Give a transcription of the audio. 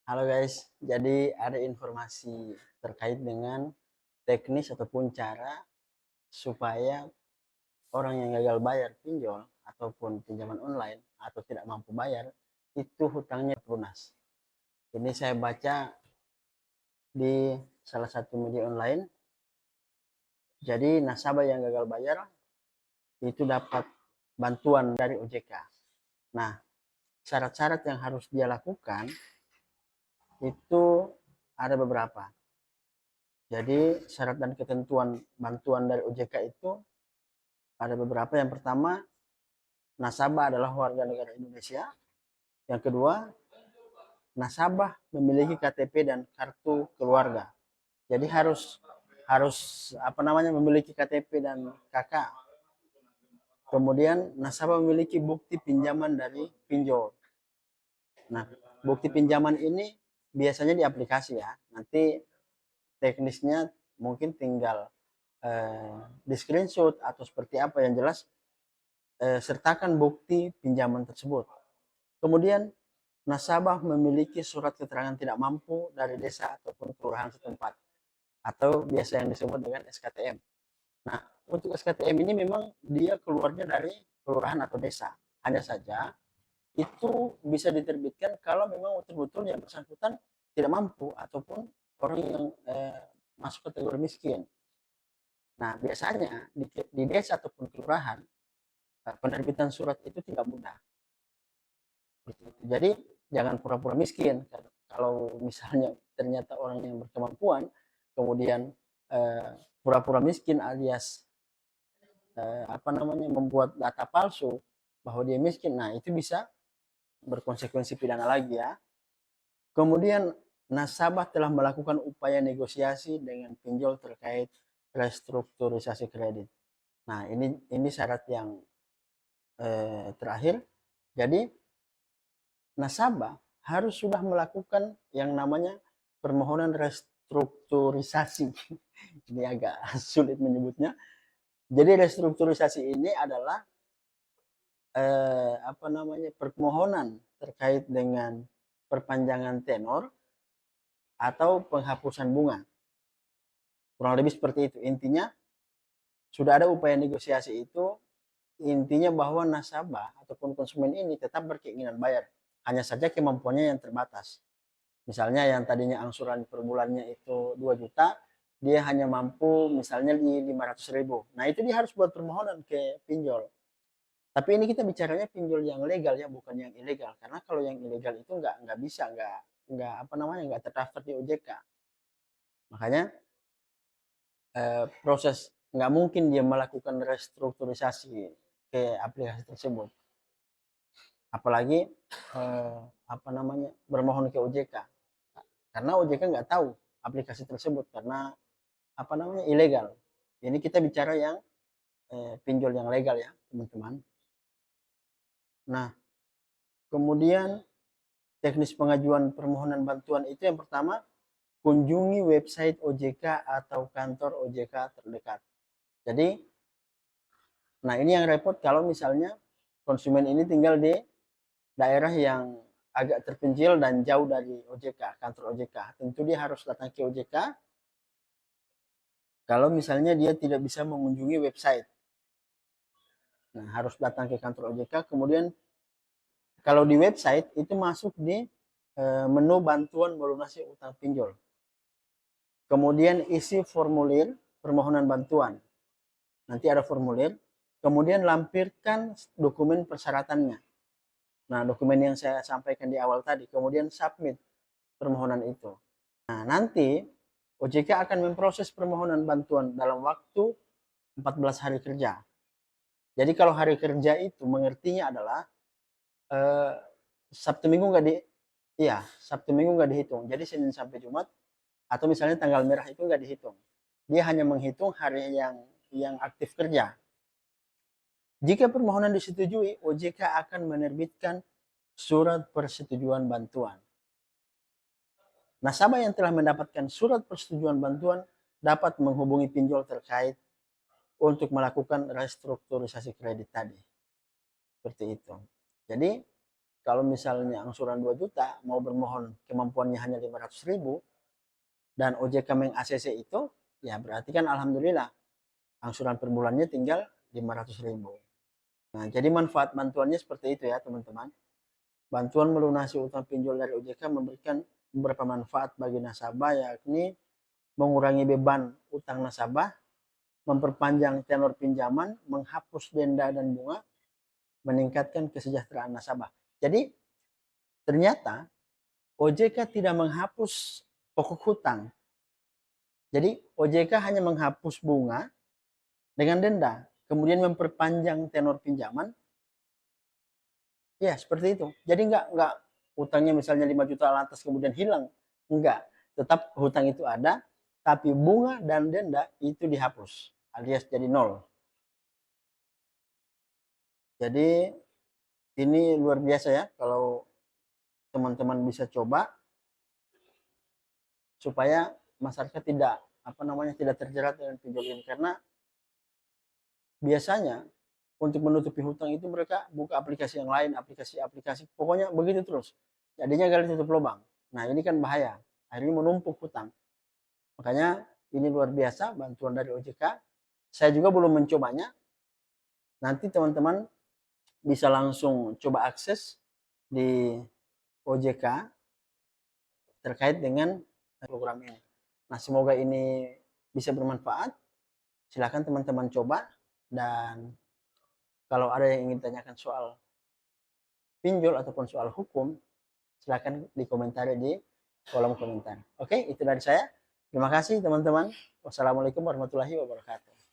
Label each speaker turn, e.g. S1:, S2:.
S1: Halo guys, jadi ada informasi terkait dengan teknis ataupun cara supaya orang yang gagal bayar pinjol ataupun pinjaman online atau tidak mampu bayar itu hutangnya lunas. Ini saya baca di salah satu media online. Jadi nasabah yang gagal bayar itu dapat bantuan dari OJK. Nah, syarat-syarat yang harus dia lakukan itu ada beberapa. Jadi syarat dan ketentuan bantuan dari OJK itu ada beberapa. Yang pertama, nasabah adalah warga negara Indonesia. Yang kedua, nasabah memiliki KTP dan kartu keluarga. Jadi harus harus memiliki KTP dan KK. Kemudian nasabah memiliki bukti pinjaman dari pinjol. Nah, bukti pinjaman ini biasanya di aplikasi ya. Nanti teknisnya mungkin tinggal di screenshot atau seperti apa, yang jelas sertakan bukti pinjaman tersebut. Kemudian nasabah memiliki surat keterangan tidak mampu dari desa ataupun kelurahan setempat atau biasa yang disebut dengan SKTM. Nah, untuk SKTM ini memang dia keluarnya dari kelurahan atau desa. Hanya saja itu bisa diterbitkan kalau memang betul-betul yang bersangkutan tidak mampu ataupun orang yang masuk kategori miskin. Nah, biasanya di desa ataupun kelurahan penerbitan surat itu tidak mudah. Jadi jangan pura-pura miskin. Kalau misalnya ternyata orang yang berkemampuan kemudian pura-pura miskin alias membuat data palsu bahwa dia miskin, nah itu bisa berkonsekuensi pidana lagi ya. Kemudian nasabah telah melakukan upaya negosiasi dengan pinjol terkait restrukturisasi kredit. Nah, ini syarat yang terakhir. Jadi nasabah harus sudah melakukan yang namanya permohonan restrukturisasi. Ini agak sulit menyebutnya. Jadi restrukturisasi ini adalah permohonan terkait dengan perpanjangan tenor atau penghapusan bunga. Kurang lebih seperti itu. Intinya sudah ada upaya negosiasi itu, intinya bahwa nasabah ataupun konsumen ini tetap berkeinginan bayar. Hanya saja kemampuannya yang terbatas. Misalnya yang tadinya angsuran per bulannya itu 2 juta, dia hanya mampu misalnya di 500.000. Nah, itu dia harus buat permohonan ke pinjol. Tapi ini kita bicaranya pinjol yang legal ya, bukan yang ilegal. Karena kalau yang ilegal itu nggak bisa, nggak terdaftar di OJK. Makanya proses nggak mungkin dia melakukan restrukturisasi ke aplikasi tersebut. Apalagi bermohon ke OJK. Karena OJK nggak tahu aplikasi tersebut karena ilegal. Ini kita bicara yang pinjol yang legal ya, teman-teman. Nah, kemudian teknis pengajuan permohonan bantuan itu yang pertama, kunjungi website OJK atau kantor OJK terdekat. Jadi, nah ini yang repot kalau misalnya konsumen ini tinggal di daerah yang agak terpencil dan jauh dari OJK, kantor OJK. Tentu dia harus datang ke OJK. Kalau misalnya dia tidak bisa mengunjungi website, nah harus datang ke kantor OJK. Kemudian kalau di website itu masuk di menu bantuan melunasi utang pinjol. Kemudian isi formulir permohonan bantuan. Nanti ada formulir. Kemudian lampirkan dokumen persyaratannya. Nah, dokumen yang saya sampaikan di awal tadi. Kemudian submit permohonan itu. Nah, nanti OJK akan memproses permohonan bantuan dalam waktu 14 hari kerja. Jadi kalau hari kerja itu mengertinya adalah Sabtu Minggu nggak dihitung. Jadi Senin sampai Jumat atau misalnya tanggal merah itu nggak dihitung. Dia hanya menghitung hari yang aktif kerja. Jika permohonan disetujui, OJK akan menerbitkan surat persetujuan bantuan. Nasabah yang telah mendapatkan surat persetujuan bantuan dapat menghubungi pinjol terkait untuk melakukan restrukturisasi kredit tadi. Seperti itu. Jadi kalau misalnya angsuran 2 juta, mau bermohon kemampuannya hanya 500.000, dan OJK meng-ACC itu, ya berarti kan alhamdulillah angsuran per bulannya tinggal 500.000. Nah, jadi manfaat bantuannya seperti itu ya teman-teman. Bantuan melunasi utang pinjol dari OJK memberikan beberapa manfaat bagi nasabah, yakni mengurangi beban utang nasabah, memperpanjang tenor pinjaman, menghapus denda dan bunga, meningkatkan kesejahteraan nasabah. Jadi ternyata OJK tidak menghapus pokok hutang. Jadi OJK hanya menghapus bunga dengan denda, kemudian memperpanjang tenor pinjaman. Ya, seperti itu. Jadi enggak hutangnya misalnya 5 juta lantas kemudian hilang. Enggak. Tetap hutang itu ada, tapi bunga dan denda itu dihapus, alias jadi nol. Jadi ini luar biasa ya kalau teman-teman bisa coba supaya masyarakat tidak tidak terjerat dengan pinjol ini, karena biasanya untuk menutupi hutang itu mereka buka aplikasi yang lain, aplikasi pokoknya begitu terus, jadinya gali tutup lubang. Nah ini kan bahaya, akhirnya menumpuk hutang. Makanya ini luar biasa bantuan dari OJK. Saya juga belum mencobanya, nanti teman-teman bisa langsung coba akses di OJK terkait dengan program ini. Nah semoga ini bisa bermanfaat. Silakan teman-teman coba, dan kalau ada yang ingin tanyakan soal pinjol ataupun soal hukum, silakan dikomentari di kolom komentar. Oke, itu dari saya. Terima kasih teman-teman. Wassalamualaikum warahmatullahi wabarakatuh.